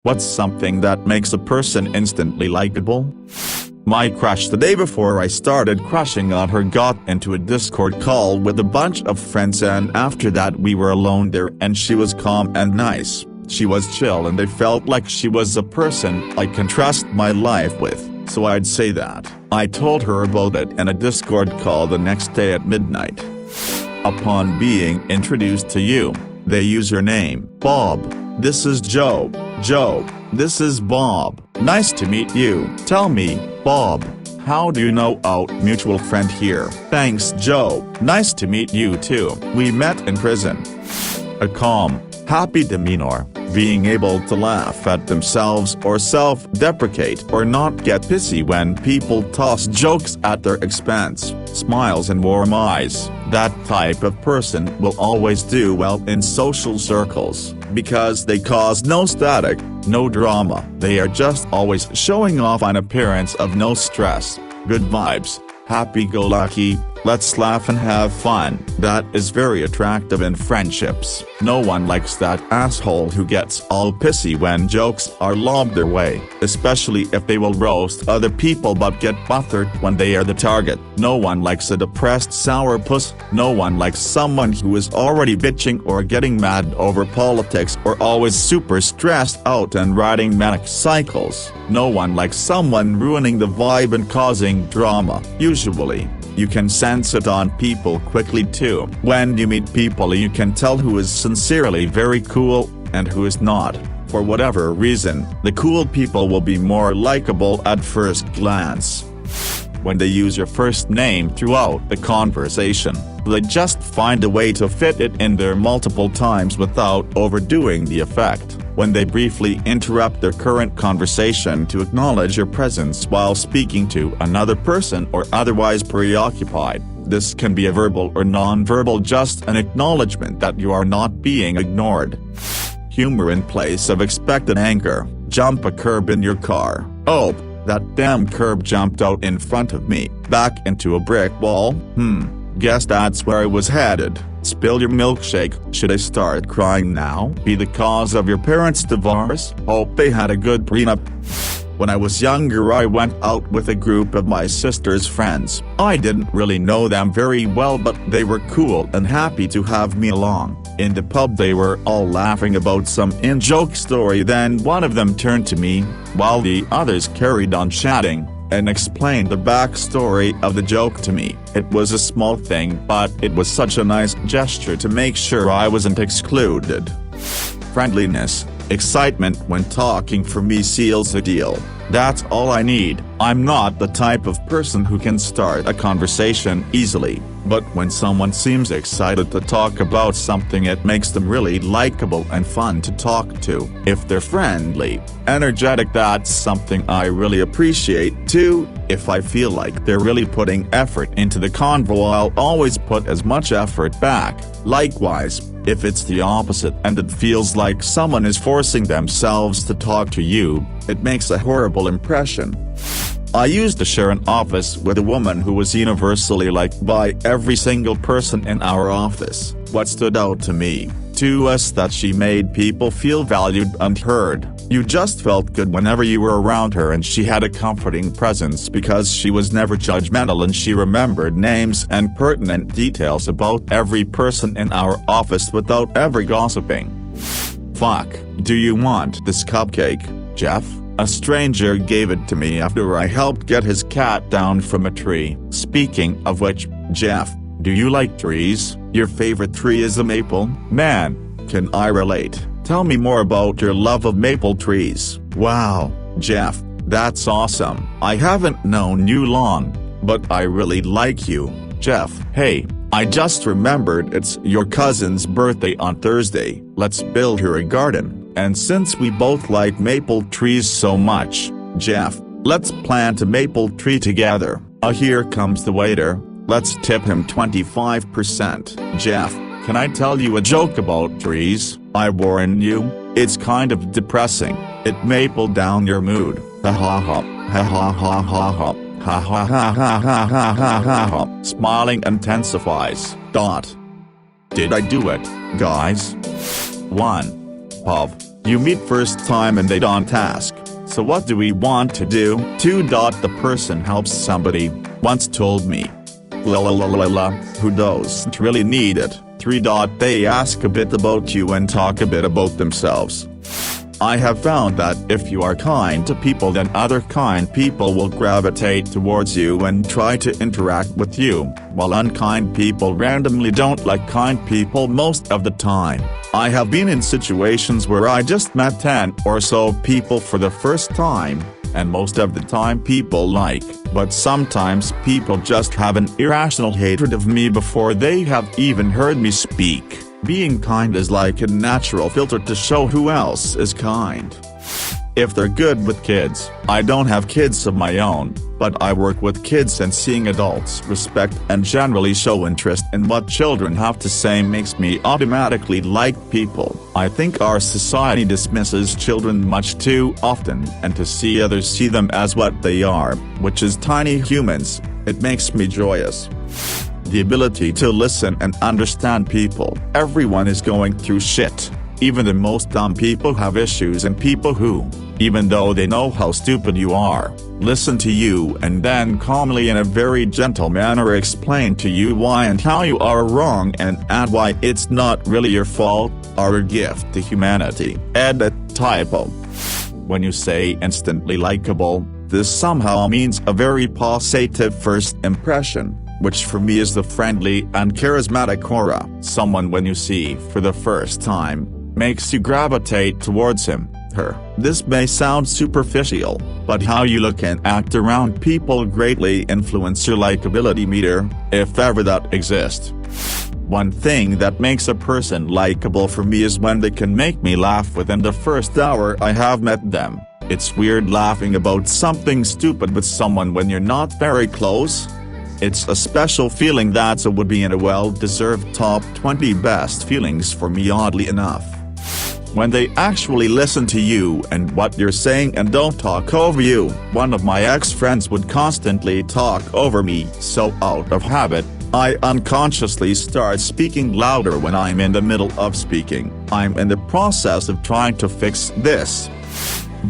What's something that makes a person instantly likable? My crush the day before I started crushing on her got into a Discord call with a bunch of friends, and after that we were alone there and she was calm and nice. She was chill and I felt like she was a person I can trust my life with, so I'd say that. I told her about it in a Discord call the next day at midnight. Upon being introduced to you, the username, Bob. This is Joe. Joe, this is Bob. Nice to meet you. Tell me, Bob, how do you know our mutual friend here? Thanks, Joe. Nice to meet you too. We met in prison. A calm, happy demeanor, being able to laugh at themselves or self-deprecate or not get pissy when people toss jokes at their expense, smiles and warm eyes. That type of person will always do well in social circles, because they cause no static, no drama. They are just always showing off an appearance of no stress, good vibes, happy-go-lucky. Let's laugh and have fun. That is very attractive in friendships. No one likes that asshole who gets all pissy when jokes are lobbed their way, especially if they will roast other people but get bothered when they are the target. No one likes a depressed sourpuss. No one likes someone who is already bitching or getting mad over politics or always super stressed out and riding manic cycles. No one likes someone ruining the vibe and causing drama. Usually, you can sense it on people quickly too. When you meet people, you can tell who is sincerely very cool and who is not. For whatever reason, the cool people will be more likable at first glance. When they use your first name throughout the conversation, they just find a way to fit it in there multiple times without overdoing the effect. When they briefly interrupt their current conversation to acknowledge your presence while speaking to another person or otherwise preoccupied, this can be a verbal or non-verbal, just an acknowledgement that you are not being ignored. Humor in place of expected anger. Jump a curb in your car. Oh, that damn curb jumped out in front of me. Back into a brick wall? Guess that's where I was headed. Spill your milkshake. Should I start crying now? Be the cause of your parents' divorce? Hope they had a good prenup. When I was younger, I went out with a group of my sister's friends. I didn't really know them very well, but they were cool and happy to have me along. In the pub they were all laughing about some in-joke story, then one of them turned to me, while the others carried on chatting, and explained the backstory of the joke to me. It was a small thing, but it was such a nice gesture to make sure I wasn't excluded. Friendliness, excitement when talking for me seals the deal. That's all I need. I'm not the type of person who can start a conversation easily, but when someone seems excited to talk about something, it makes them really likable and fun to talk to. If they're friendly, energetic, that's something I really appreciate too. If I feel like they're really putting effort into the convo, I'll always put as much effort back. Likewise, if it's the opposite and it feels like someone is forcing themselves to talk to you, it makes a horrible impression. I used to share an office with a woman who was universally liked by every single person in our office. What stood out to me, to us, that she made people feel valued and heard. You just felt good whenever you were around her, and she had a comforting presence because she was never judgmental and she remembered names and pertinent details about every person in our office without ever gossiping. Fuck, do you want this cupcake, Jeff? A stranger gave it to me after I helped get his cat down from a tree. Speaking of which, Jeff, do you like trees? Your favorite tree is a maple? Man, can I relate. Tell me more about your love of maple trees. Wow, Jeff, that's awesome. I haven't known you long, but I really like you, Jeff. Hey, I just remembered it's your cousin's birthday on Thursday. Let's build her a garden. And since we both like maple trees so much, Jeff, let's plant a maple tree together. Here comes the waiter. Let's tip him 25%. Jeff, can I tell you a joke about trees? I warn you, it's kind of depressing. It may pull down your mood. Ha ha ha, ha ha ha ha ha, ha ha ha ha ha ha ha ha ha. Smiling intensifies. Did I do it, guys? 1. Pov, You meet first time and they don't ask, so what do we want to do? 2. The person helps somebody, once told me. La la la la la, who doesn't really need it? 3. They ask a bit about you and talk a bit about themselves. I have found that if you are kind to people, then other kind people will gravitate towards you and try to interact with you, while unkind people randomly don't like kind people most of the time. I have been in situations where I just met 10 or so people for the first time, and most of the time people like, but sometimes people just have an irrational hatred of me before they have even heard me speak. Being kind is like a natural filter to show who else is kind. If they're good with kids, I don't have kids of my own, but I work with kids, and seeing adults respect and generally show interest in what children have to say makes me automatically like people. I think our society dismisses children much too often, and to see others see them as what they are, which is tiny humans, it makes me joyous. The ability to listen and understand people. Everyone is going through shit. Even the most dumb people have issues, and people who, even though they know how stupid you are, listen to you and then calmly in a very gentle manner explain to you why and how you are wrong and why it's not really your fault, are a gift to humanity. Edit typo. When you say instantly likable, this somehow means a very positive first impression, which for me is the friendly and charismatic aura. Someone when you see for the first time, makes you gravitate towards him, her. This may sound superficial, but how you look and act around people greatly influence your likability meter, if ever that exists. One thing that makes a person likable for me is when they can make me laugh within the first hour I have met them. It's weird laughing about something stupid with someone when you're not very close. It's a special feeling that would be in a well-deserved top 20 best feelings for me, oddly enough. When they actually listen to you and what you're saying and don't talk over you. One of my ex-friends would constantly talk over me, so out of habit, I unconsciously start speaking louder when I'm in the middle of speaking. I'm in the process of trying to fix this.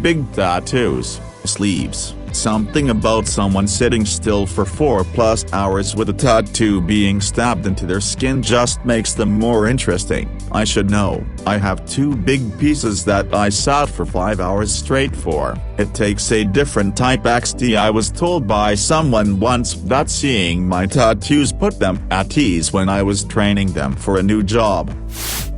Big tattoos, sleeves. Something about someone sitting still for 4+ hours with a tattoo being stabbed into their skin just makes them more interesting. I should know, I have 2 big pieces that I sat for 5 hours straight for. It takes a different type XD. I was told by someone once that seeing my tattoos put them at ease when I was training them for a new job.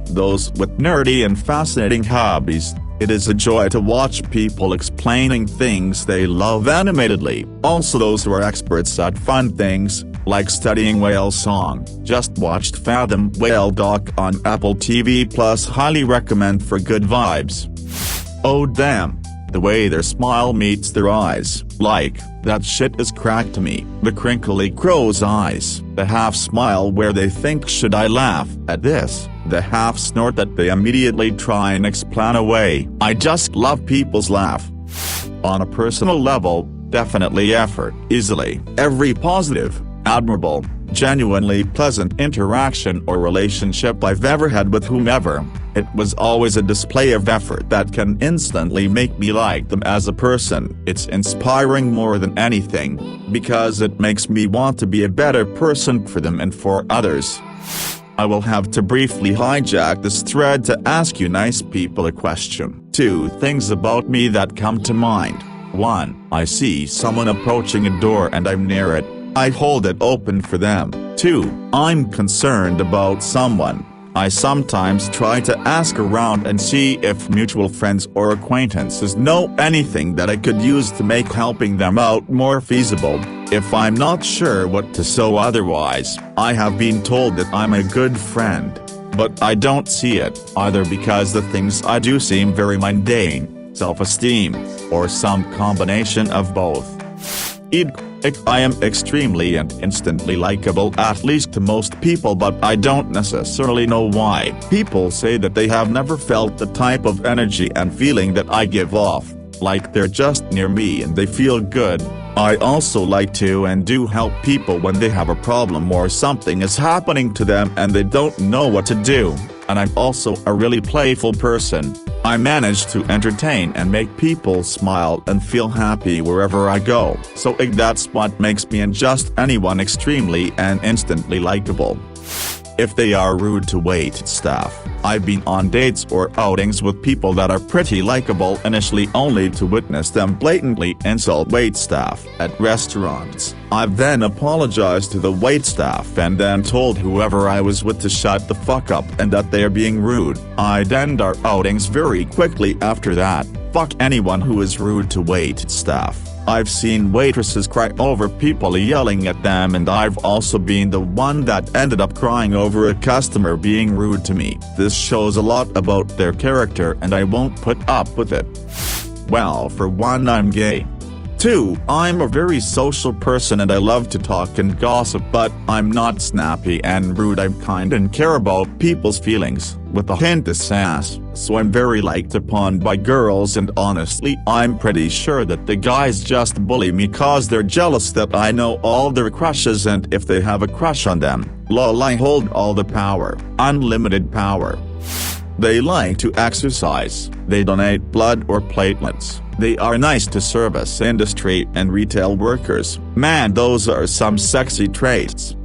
Those with nerdy and fascinating hobbies. It is a joy to watch people explaining things they love animatedly. Also those who are experts at fun things, like studying whale song. Just watched Fathom Whale doc on Apple TV+, highly recommend for good vibes. Oh damn. The way their smile meets their eyes, like, that shit is crack to me. The crinkly crow's eyes, the half smile where they think should I laugh at this, the half snort that they immediately try and explain away. I just love people's laugh. On a personal level, definitely effort. Easily, every positive, admirable, genuinely pleasant interaction or relationship I've ever had with whomever, it was always a display of effort that can instantly make me like them as a person. It's inspiring more than anything, because it makes me want to be a better person for them and for others. I will have to briefly hijack this thread to ask you nice people a question. 2 things about me that come to mind. 1. I see someone approaching a door and I'm near it. I hold it open for them. 2. I'm concerned about someone. I sometimes try to ask around and see if mutual friends or acquaintances know anything that I could use to make helping them out more feasible. If I'm not sure what to say otherwise, I have been told that I'm a good friend. But I don't see it, either because the things I do seem very mundane, self-esteem, or some combination of both. I am extremely and instantly likable, at least to most people, but I don't necessarily know why. People say that they have never felt the type of energy and feeling that I give off, like they're just near me and they feel good. I also like to and do help people when they have a problem or something is happening to them and they don't know what to do, and I'm also a really playful person. I manage to entertain and make people smile and feel happy wherever I go, so that's what makes me and just anyone extremely and instantly likable. If they are rude to wait staff, I've been on dates or outings with people that are pretty likable initially only to witness them blatantly insult waitstaff at restaurants. I've then apologized to the waitstaff and then told whoever I was with to shut the fuck up and that they're being rude. I'd end our outings very quickly after that. Fuck anyone who is rude to waitstaff. I've seen waitresses cry over people yelling at them, and I've also been the one that ended up crying over a customer being rude to me. This shows a lot about their character and I won't put up with it. Well, for one, I'm gay. 2, I'm a very social person and I love to talk and gossip, but I'm not snappy and rude. I'm kind and care about people's feelings, with a hint of sass, so I'm very liked upon by girls, and honestly I'm pretty sure that the guys just bully me cause they're jealous that I know all their crushes, and if they have a crush on them, lol, I hold all the power, unlimited power. They like to exercise, they donate blood or platelets, they are nice to service industry and retail workers. Man, those are some sexy traits.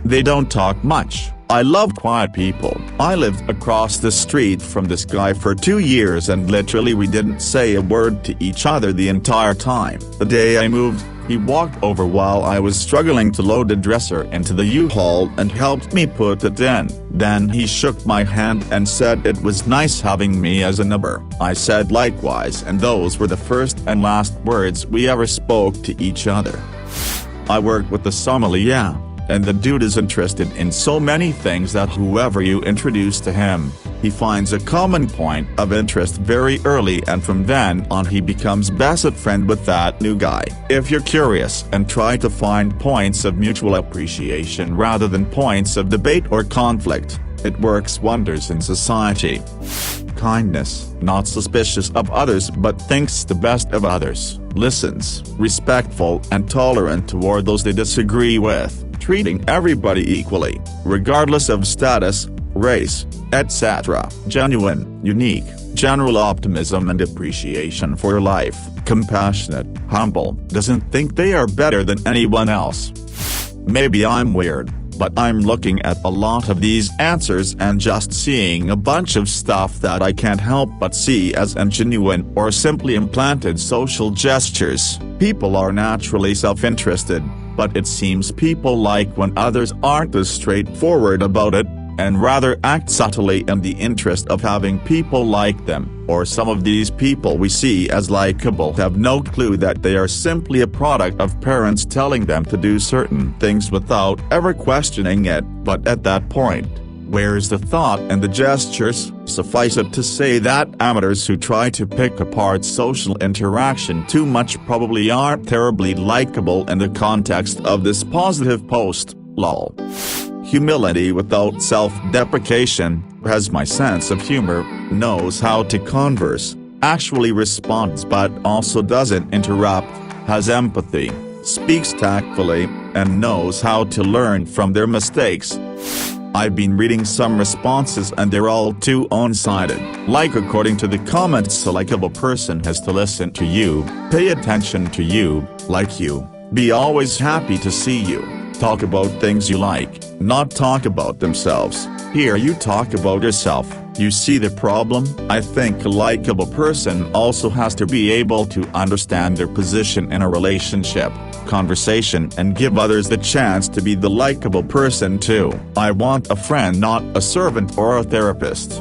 They don't talk much. I love quiet people. I lived across the street from this guy for 2 years and literally we didn't say a word to each other the entire time. The day I moved, he walked over while I was struggling to load the dresser into the U-Haul and helped me put it in. Then he shook my hand and said it was nice having me as a neighbor. I said likewise, and those were the first and last words we ever spoke to each other. I work with the sommelier, and the dude is interested in so many things that whoever you introduce to him, he finds a common point of interest very early, and from then on he becomes best friend with that new guy. If you're curious and try to find points of mutual appreciation rather than points of debate or conflict, it works wonders in society. Kindness, not suspicious of others but thinks the best of others, listens, respectful and tolerant toward those they disagree with, treating everybody equally, regardless of status, race, etc. Genuine, unique, general optimism and appreciation for life, compassionate, humble, doesn't think they are better than anyone else. Maybe I'm weird, but I'm looking at a lot of these answers and just seeing a bunch of stuff that I can't help but see as genuine or simply implanted social gestures. People are naturally self-interested, but it seems people like when others aren't as straightforward about it, and rather act subtly in the interest of having people like them. Or some of these people we see as likable have no clue that they are simply a product of parents telling them to do certain things without ever questioning it, but at that point, where's the thought and the gestures? Suffice it to say that amateurs who try to pick apart social interaction too much probably aren't terribly likable in the context of this positive post, lol. Humility without self-deprecation, has my sense of humor, knows how to converse, actually responds but also doesn't interrupt, has empathy, speaks tactfully, and knows how to learn from their mistakes. I've been reading some responses and they're all too one-sided. Like according to the comments, a likable person has to listen to you, pay attention to you, like you, be always happy to see you, talk about things you like, not talk about themselves. Here you talk about yourself, you see the problem? I think a likable person also has to be able to understand their position in a relationship, conversation and give others the chance to be the likable person too. I want a friend, not a servant or a therapist.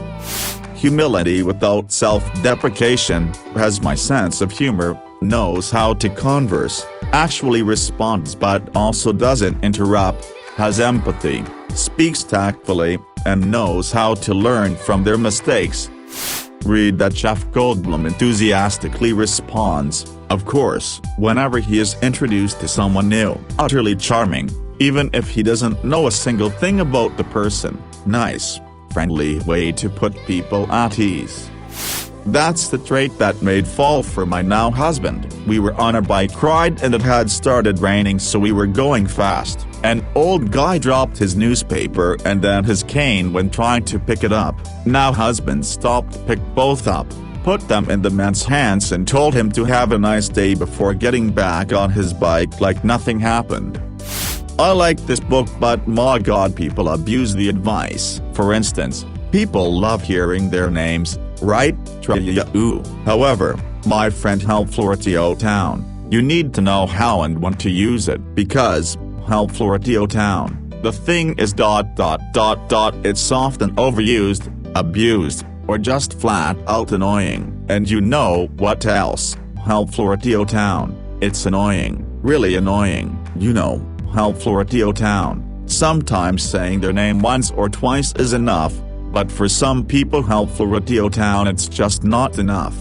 Humility without self-deprecation, has my sense of humor, knows how to converse, actually responds but also doesn't interrupt, has empathy, speaks tactfully, and knows how to learn from their mistakes. Read that Jeff Goldblum enthusiastically responds, of course, whenever he is introduced to someone new. Utterly charming, even if he doesn't know a single thing about the person. Nice, friendly way to put people at ease. That's the trait that made fall for my now husband. We were on a bike ride and it had started raining, so we were going fast. An old guy dropped his newspaper and then his cane when trying to pick it up. Now husband stopped, picked both up, put them in the man's hands and told him to have a nice day before getting back on his bike like nothing happened. I like this book, but my god, people abuse the advice. For instance, people love hearing their names, right? However, my friend Help Town, you need to know how and when to use it, because Help Town, the thing is ... it's often overused, abused, or just flat out annoying. And you know what else? Help Town, it's annoying, really annoying, you know. Help Town. Sometimes saying their name once or twice is enough, but for some people Help Town it's just not enough.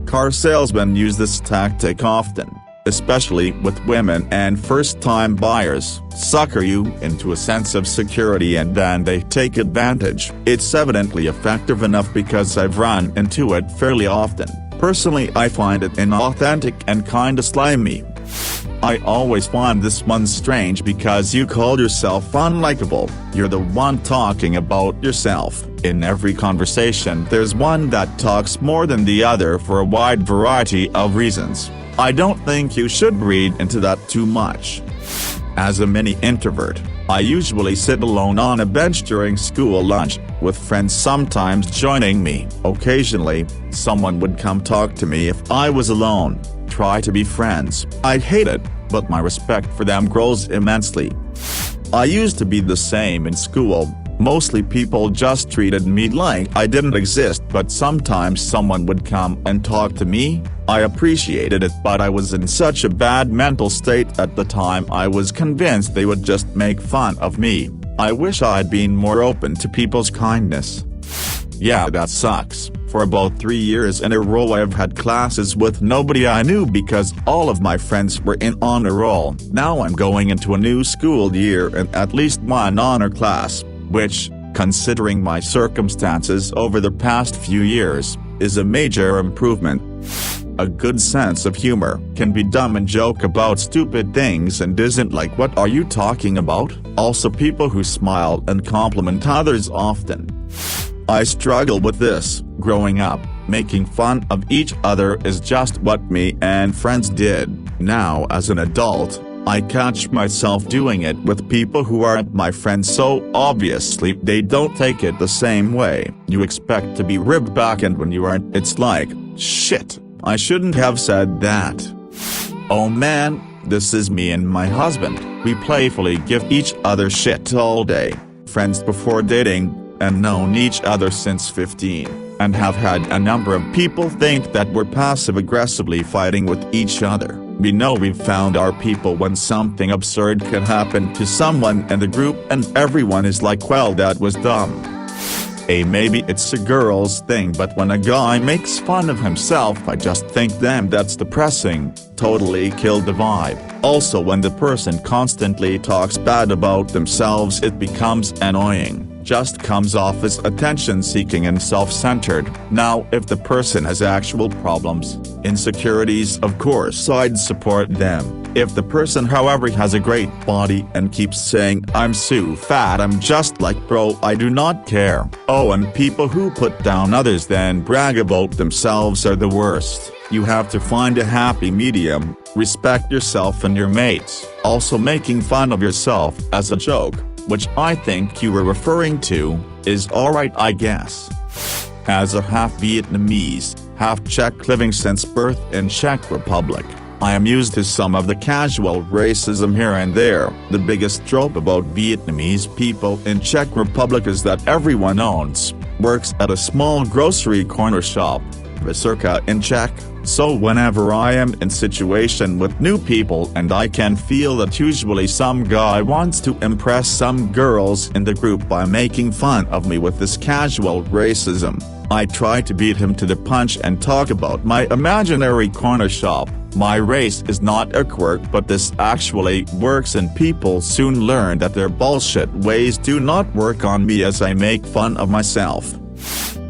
Car salesmen use this tactic often, especially with women and first-time buyers, sucker you into a sense of security and then they take advantage. It's evidently effective enough because I've run into it fairly often. Personally, I find it inauthentic and kinda slimy. I always find this one strange because you call yourself unlikable. You're the one talking about yourself. In every conversation there's one that talks more than the other for a wide variety of reasons. I don't think you should read into that too much. As a mini introvert, I usually sit alone on a bench during school lunch, with friends sometimes joining me. Occasionally, someone would come talk to me if I was alone, try to be friends. I hate it, but my respect for them grows immensely. I used to be the same in school. Mostly people just treated me like I didn't exist, but sometimes someone would come and talk to me. I appreciated it, but I was in such a bad mental state at the time I was convinced they would just make fun of me. I wish I'd been more open to people's kindness. Yeah, that sucks. For about 3 years in a row I've had classes with nobody I knew because all of my friends were in honor roll. Now I'm going into a new school year and at least one honor class, which, considering my circumstances over the past few years, is a major improvement. A good sense of humor can be dumb and joke about stupid things and isn't like what are you talking about? Also people who smile and compliment others often. I struggle with this. Growing up, making fun of each other is just what me and friends did. Now as an adult, I catch myself doing it with people who aren't my friends, so obviously they don't take it the same way. You expect to be ribbed back and when you aren't it's like, shit, I shouldn't have said that. Oh man, this is me and my husband. We playfully give each other shit all day. Friends before dating, and known each other since 15, and have had a number of people think that we're passive-aggressively fighting with each other. We know we've found our people when something absurd can happen to someone in the group and everyone is like, well, that was dumb. Maybe it's a girl's thing, but when a guy makes fun of himself I just think damn, that's depressing. Totally killed the vibe. Also when the person constantly talks bad about themselves it becomes annoying. Just comes off as attention-seeking and self-centered. Now if the person has actual problems, insecurities, of course I'd support them. If the person however has a great body and keeps saying I'm so fat, I'm just like, bro, I do not care. Oh, and people who put down others then brag about themselves are the worst. You have to find a happy medium, respect yourself and your mates. Also making fun of yourself as a joke, which I think you were referring to, is alright I guess. As a half Vietnamese, half Czech living since birth in Czech Republic, I am used to some of the casual racism here and there. The biggest trope about Vietnamese people in Czech Republic is that everyone works at a small grocery corner shop, circa in Czech. So whenever I am in situation with new people and I can feel that usually some guy wants to impress some girls in the group by making fun of me with this casual racism, I try to beat him to the punch and talk about my imaginary corner shop. My race is not a quirk, but this actually works and people soon learn that their bullshit ways do not work on me as I make fun of myself.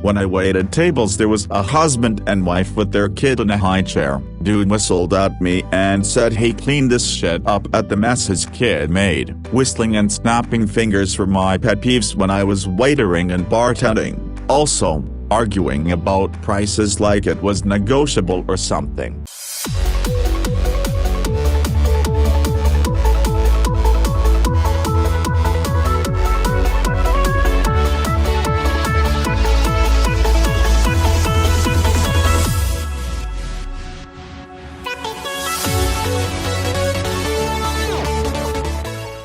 When I waited tables, there was a husband and wife with their kid in a high chair. Dude whistled at me and said, "Hey, clean this shit up," at the mess his kid made. Whistling and snapping fingers were my pet peeves when I was waitering and bartending. Also, arguing about prices like it was negotiable or something.